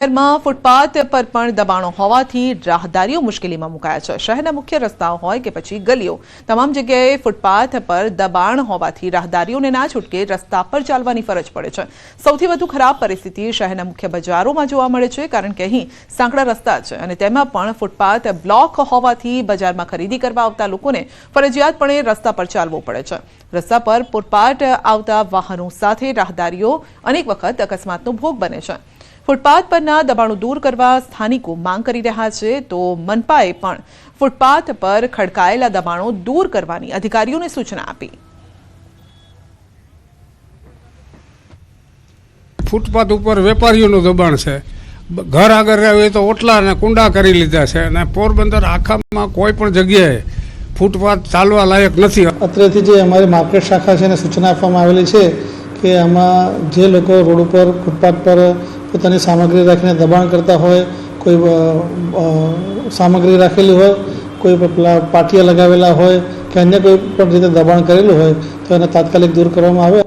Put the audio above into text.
શહેરમાં ફૂટપાથ પર પણ દબાણો હોવાથી રાહદારીઓ મુશ્કેલીમાં મુકાયા છે। શહેરના મુખ્ય રસ્તાઓ હોય કે પછી ગલીઓ, તમામ જગ્યાએ ફૂટપાથ પર દબાણ હોવાથી રાહદારીઓને ના છૂટકે રસ્તા પર ચાલવાની ફરજ પડે છે। સૌથી વધુ ખરાબ પરિસ્થિતિ શહેરના મુખ્ય બજારોમાં જોવા મળે છે, કારણ કે અહીં સાંકડા રસ્તા છે અને તેમાં પણ ફૂટપાથ બ્લોક હોવાથી બજારમાં ખરીદી કરવા આવતા લોકોને ફરજિયાતપણે રસ્તા પર ચાલવું પડે છે। રસ્તા પર ફૂટપાથ આવતા વાહનો સાથે રાહદારીઓ અનેક વખત અકસ્માતનો ભોગ બને છે। ફૂટપાથ પરના દબાણો દૂર કરવા સ્થાનિકો માંગ કરી રહ્યા છે, તો મનપાએ પણ ફૂટપાથ પર ખડકાયેલા દબાણો દૂર કરવાની અધિકારીઓને સૂચના આપી। ફૂટપાથ ઉપર વેપારીઓનું દબાણ છે। ઘર આગળ આવે તો ઓટલા અને કુંડા કરી લીધા છે અને પોરબંદર આખામાં કોઈ પણ જગ્યાએ ફૂટપાથ ચાલવા લાયક નથી। અત્રેથી જે અમારી માર્કેટ શાખા છે એને સૂચના આપવામાં આવેલી છે કે આમાં જે લોકો રોડ ઉપર ફૂટપાથ પર પોતાની સામગ્રી રાખીને દબાણ કરતા હોય, કોઈ સામગ્રી રાખેલી હોય, કોઈ પેલા પાટિયા લગાવેલા હોય કે અન્ય કોઈ પણ રીતે દબાણ કરેલું હોય તો એને તાત્કાલિક દૂર કરવામાં આવે।